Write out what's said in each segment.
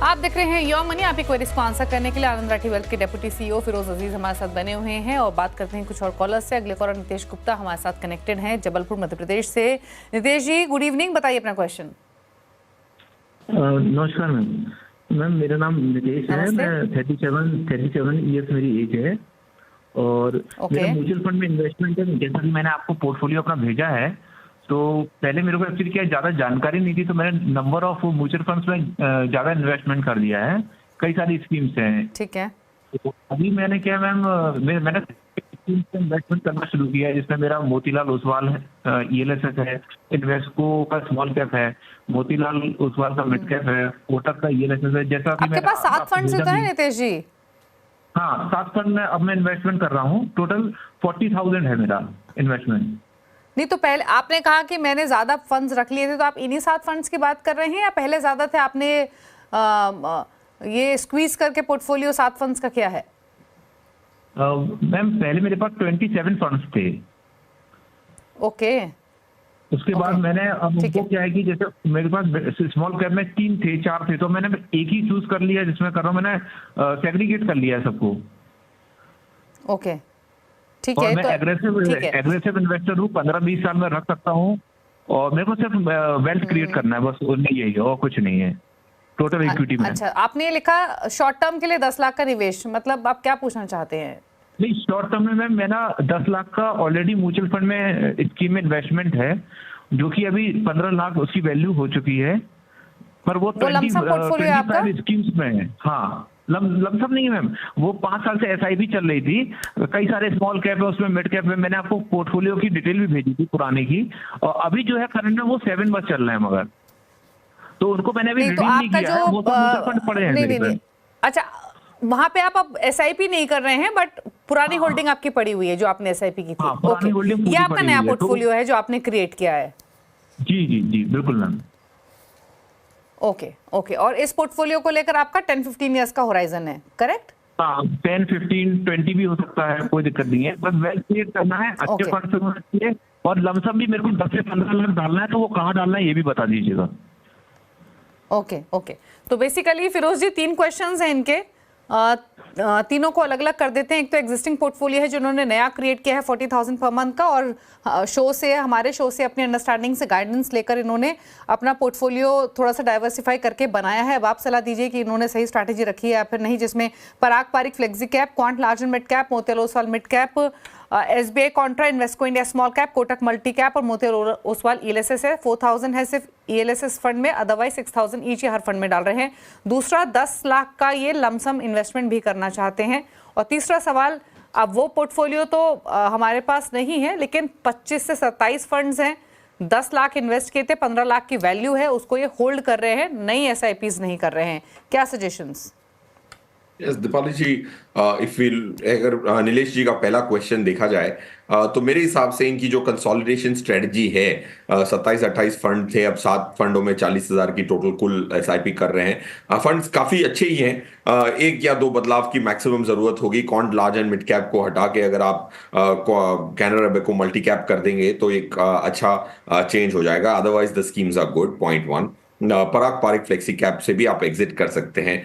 आप देख रहे हैं योर मनी। आपकी क्वेरीज को आंसर करने के लिए आनंद राठी वेल्थ के डेप्यूटी सीईओ फिरोज अजीज हमारे साथ बने हुए हैं और बात करते हैं कुछ और कॉलर से। अगले कॉलर नितेश गुप्ता हमारे साथ कनेक्टेड हैं जबलपुर मध्य प्रदेश से। नितेश जी गुड इवनिंग, बताइए अपना क्वेश्चन। नमस्कार मैम, मेरा नाम नितेश है। मैं 37 ईयर्स मेरी एज है और मेरा म्यूचुअल फंड में इन्वेस्टमेंट है। जैसा कि मैंने आपको पोर्टफोलियो अपना भेजा है, तो पहले मेरे को एक्चुअली क्या ज़्यादा जानकारी नहीं थी, तो मैंने नंबर ऑफ म्यूचुअल फंड्स में ज़्यादा इन्वेस्टमेंट कर दिया है। कई सारी स्कीम्स हैं। ठीक है। तो अभी मैंने क्या मैम, मैंने स्कीम्स में इन्वेस्टमेंट करना शुरू किया है, जिसमें मेरा मोतीलाल ओसवाल ELSS है, इन्वेस्को का स्मॉल कैप है, मोतीलाल ओसवाल का मिड कैप है, कोटक का ELSS है। जैसा कि आपके पास 7 फंड्स होता है नितेश जी? हाँ, 7 फंड में अब मैं इन्वेस्टमेंट कर रहा हूँ। टोटल 40,000 है मेरा इन्वेस्टमेंट। नहीं तो पहले आपने कहा कि मैंने ज्यादा फंड्स रख लिए थे, तो आप इन्हीं 7 फंड्स की बात कर रहे हैं या पहले ज्यादा थे? आपने ये स्क्वीज करके पोर्टफोलियो 7 फंड्स का किया है? मैम पहले मेरे पास 27 फंड्स थे। ओके। उसके बाद मैंने अब उनको क्या है कि जैसे मेरे पास स्मॉल कैप में 3 थे 4 थे, तो मैंने एक ही चूज कर लिया जिसमें कर रहा हूँ। मैंने सेग्रीगेट कर लिया है सबको। ओके ठीक है। और मैं एग्रेसिव इन्वेस्टर हूँ, 15-20 साल में रख सकता हूँ और मेरे को सिर्फ वेल्थ क्रिएट करना है, बस यही है और कुछ नहीं है टोटल इक्विटी में। अच्छा, आपने लिखा शॉर्ट टर्म के लिए 10 लाख का निवेश, मतलब आप क्या पूछना चाहते हैं? नहीं, शॉर्ट टर्म में मैम मेरा 10 लाख का ऑलरेडी म्यूचुअल फंड में स्कीम में इन्वेस्टमेंट है, जो कि अभी 15 लाख उसकी वैल्यू हो चुकी है। पर वो 25 स्कीम्स में है। हाँ, लमसम नहीं है मैम, वो 5 साल से SIP चल रही थी। कई सारे स्मॉल कैप है उसमें, मिड कैप में। मैंने आपको पोर्टफोलियो की डिटेल भी भेजी थी पुराने की, और अभी जो है करंट में वो 7 बस चल रहे हैं, मगर तो उनको मैंने अभी रिडीम नहीं किया है। वो सब म्यूचुअल फंड पड़े हैं मेरे पे। अच्छा, वहां पे आप अब SIP नहीं कर रहे हैं, बट पुरानी होल्डिंग आपकी पड़ी हुई है जो आपने SIP की थी। हाँ, पुरानी होल्डिंग ये आपका नया पोर्टफोलियो है जो आपने क्रिएट किया है? जी जी जी बिल्कुल मैम। ओके। और इस पोर्टफोलियो को लेकर आपका 10-15 इयर्स का होराइजन है, करेक्ट? हाँ, 10, 15, 20 भी हो सकता है, कोई दिक्कत नहीं है। बस वेल्थ क्रिएट करना है, अच्छे फंड से होना चाहिए, और लमसम भी मेरे को 10 से 15 लाख डालना है, तो वो कहाँ डालना है ये भी बता दीजिएगा। ओके। तो बेसिकली फिरोज जी 3 क्वेश्चंस हैं इनके, तीनों को अलग अलग कर देते हैं। एक तो एग्जिस्टिंग पोर्टफोलियो है जो उन्होंने नया क्रिएट किया है 40,000 पर मंथ का, और हमारे शो से अपनी अंडरस्टैंडिंग से गाइडेंस लेकर इन्होंने अपना पोर्टफोलियो थोड़ा सा डाइवर्सिफाई करके बनाया है। अब आप सलाह दीजिए कि इन्होंने सही स्ट्रैटेजी रखी है या फिर नहीं, जिसमें Parag Parikh flexi cap, quant large and mid cap, Motilal Oswal mid cap, SBI contra, Invesco India small cap, Kotak multi cap और मोतीलाल ओसवाल ELSS है। 4,000 है सिर्फ ELSS फंड में, अदरवाइज 6,000 ईच हर फंड में डाल रहे हैं। दूसरा 10 लाख का ये लमसम इन्वेस्टमेंट भी करना चाहते हैं। और तीसरा सवाल, अब वो पोर्टफोलियो तो हमारे पास नहीं है, लेकिन 25 से 27 फंड्स हैं, 10 लाख इन्वेस्ट किए थे, 15 लाख की वैल्यू है, उसको ये होल्ड कर रहे हैं, नई SIPs नहीं कर रहे हैं। क्या सजेशंस? यस दीपाली जी, अगर नीलेश जी का पहला क्वेश्चन देखा जाए, तो मेरे हिसाब से इनकी जो कंसोलिडेशन स्ट्रेटजी है, 27-28 फंड थे, अब 7 फंडों में 40,000 की टोटल कुल SIP कर रहे हैं। फंड्स काफी अच्छे ही हैं। 1 या 2 बदलाव की मैक्सिमम जरूरत होगी। Can't large and mid cap को हटा के अगर आप कैनरा को मल्टी कैप कर देंगे तो एक अच्छा चेंज हो जाएगा। Otherwise the schemes are good. Point 1। Parag Parikh flexi cap से भी आप एग्जिट कर सकते हैं,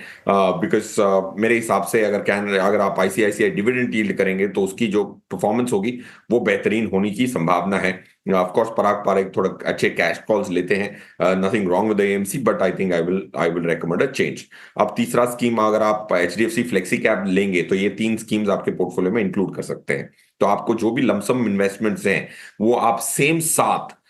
बिकॉज मेरे हिसाब से अगर आप ICICI डिविडेंड यील्ड करेंगे तो उसकी जो परफॉर्मेंस होगी वो बेहतरीन होने की संभावना है। ऑफ कोर्स पराग पारिक थोड़ा अच्छे कैश कॉल्स लेते हैं, nothing wrong with AMC, but I think I will recommend a change. अब तीसरा स्कीम अगर आप HDFC फ्लेक्सी कैप लेंगे तो ये 3 स्कीम्स आपके पोर्टफोलियो में इंक्लूड कर सकते हैं। तो आपको जो भी लमसम इन्वेस्टमेंट्स हैं वो आप सेम 7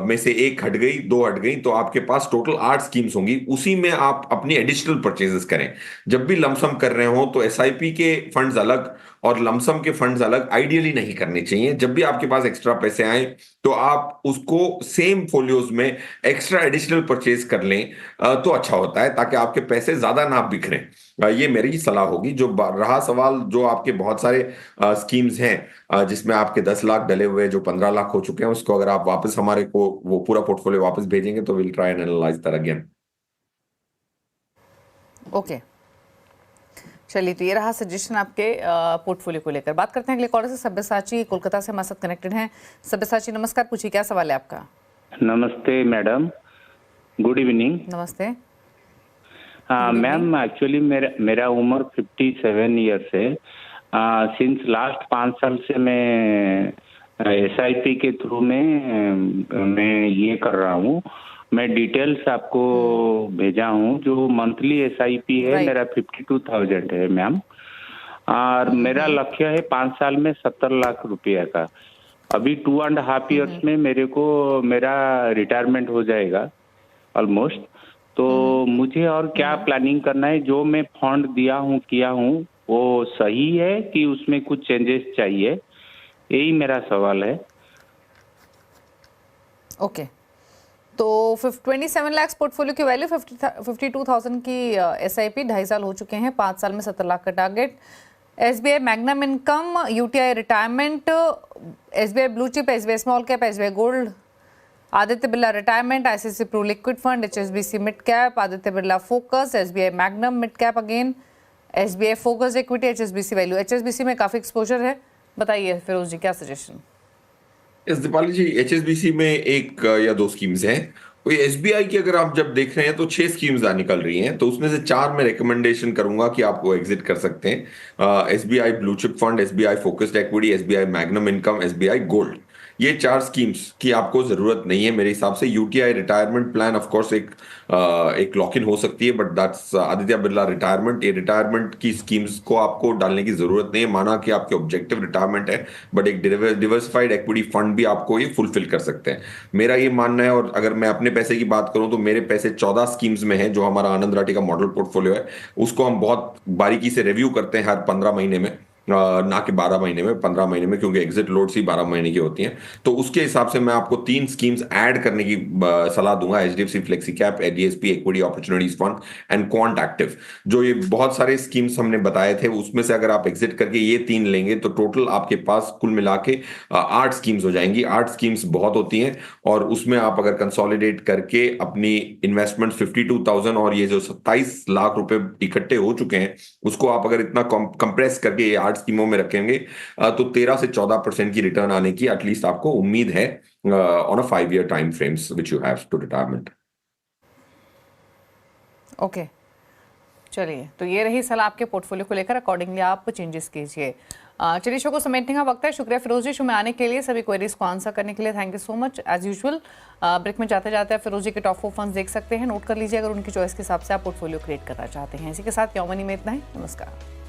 में से 1 हट गई, 2 हट गई, तो आपके पास टोटल 8 स्कीम्स होंगी। उसी में आप अपनी एडिशनल परचेजेस करें। जब भी लमसम कर रहे हो तो SIP के फंड्स अलग और लमसम के फंड्स अलग आइडियली नहीं करने चाहिए। जब भी आपके पास एक्स्ट्रा पैसे आए तो आप उसको सेम फोलियोज में एक्स्ट्रा एडिशनल परचेज कर लें, तो अच्छा होता है, ताकि आपके पैसे ज्यादा ना बिखरें। ये मेरी सलाह होगी। जो रहा सवाल, जो आपके बहुत सारे स्कीम्स हैं जिसमें आपके 10 लाख डले हुए, जो 15 लाख हो चुके हैं, उसको अगर आप वापस हमारे को वो पूरा पोर्टफोलियो वापस भेजेंगे तो will try and analyse that again. Okay, चलिए, तो ये रहा सजेशन आपके पोर्टफोलियो को लेकर। बात करते हैं अगले कॉलर से। सब्यसाची कोलकाता से हमारे साथ कनेक्टेड हैं। सब्यसाची नमस्कार, पूछिए क्या सवाल है आपका। नमस्ते मैडम, गुड इवनिंग। नमस्ते। हाँ मैम, एक्चुअली मेरा उम्र 57 ईयर्स है। सिंस लास्ट 5 साल से मैं SIP के थ्रू में मैं ये कर रहा हूँ। मैं डिटेल्स आपको भेजा हूँ। जो मंथली SIP है Right. मेरा 52,000 है मैम, और मेरा लक्ष्य है 5 साल में 70 लाख रुपया का। अभी 2.5 ईयर्स में मेरे को मेरा रिटायरमेंट हो जाएगा ऑलमोस्ट। तो मुझे और क्या प्लानिंग करना है? जो मैं फंड किया हूँ वो सही है कि उसमें कुछ चेंजेस चाहिए? यही मेरा सवाल है। ओके, तो 27 लाख पोर्टफोलियो की वैल्यू, 52,000 की SIP, 2.5 साल हो चुके हैं, 5 साल में 70 लाख का target. SBI magnum income, UTI retirement, SBI blue chip, SBI small cap, SBI gold, Aditya Birla retirement, ICICI pro liquid fund, HSBC mid cap, Aditya Birla focus, SBI magnum mid cap again, SBI focus equity, HSBC value. HSBC में काफी exposure है, बताइए फिरोज जी क्या suggestion? Yes Deepali जी, HSBC में एक या दो schemes हैं। कोई SBI की अगर आप जब देख रहे हैं तो 6 स्कीम्स निकल रही हैं, तो उसमें से 4 मैं रिकमेंडेशन करूंगा कि आपको एग्जिट कर सकते हैं। SBI blue chip fund, SBI focused equity, SBI magnum income, SBI gold. ये 4 स्कीम्स की आपको जरूरत नहीं है मेरे हिसाब से। UTI retirement plan of course एक लॉक इन हो सकती है, but that's Aditya Birla retirement. ये रिटायरमेंट की स्कीम्स को आपको डालने की जरूरत नहीं है, माना कि आपके ऑब्जेक्टिव रिटायरमेंट है, बट एक डिवर्सिफाइड इक्विटी फंड भी आपको ये फुलफिल कर सकते हैं, मेरा ये मानना है। और अगर मैं अपने पैसे की बात करूं तो मेरे पैसे 14 स्कीम्स में है, जो हमारा आनंद राठी का मॉडल पोर्टफोलियो है। उसको हम बहुत बारीकी से रिव्यू करते हैं हर 15 महीने में, ना कि 12 महीने में, 15 महीने में, क्योंकि एग्जिट लोड्स ही 12 महीने की होती हैं। तो उसके हिसाब से मैं आपको 3 स्कीम्स ऐड करने की सलाह दूंगा: HDFC flexi cap, DSP equity opportunities fund and quant active. जो ये बहुत सारे स्कीम्स हमने बताए थे, उसमें से अगर आप एग्जिट करके ये 3 लेंगे तो टोटल आपके पास कुल मिला के 8 स्कीम्स हो जाएंगी। 8 स्कीम्स बहुत होती हैं, और उसमें आप अगर कंसोलिडेट करके अपनी इन्वेस्टमेंट 52,000 और ये जो 27 लाख रुपए इकट्ठे हो चुके हैं, उसको आप अगर इतना कंप्रेस करके ये 8 स्कीमों में रखेंगे तो 13 से 14% की रिटर्न आने की एटलीस्ट आपको उम्मीद है on a 5 year time frames which you have to retirement. Okay, चलिए, तो ये रही सलाह आपके पोर्टफोलियो को लेकर, अकॉर्डिंगली आप चेंजेस कीजिए। चलिए, शो को समेटने का वक्त है। शुक्रिया फिरोज जी शो में आने के लिए, सभी क्वेरीज को आंसर करने के लिए, thank you so much as usual. Break में जाते जाते आप फिरोज जी के टॉप 4 फंड्स देख सकते हैं, नोट कर लीजिए अगर उनकी चॉइस के हिसाब से आप पोर्टफोलियो क्रिएट करना चाहते हैं। इसी के साथ यौमनी में इतना ही, नमस्कार।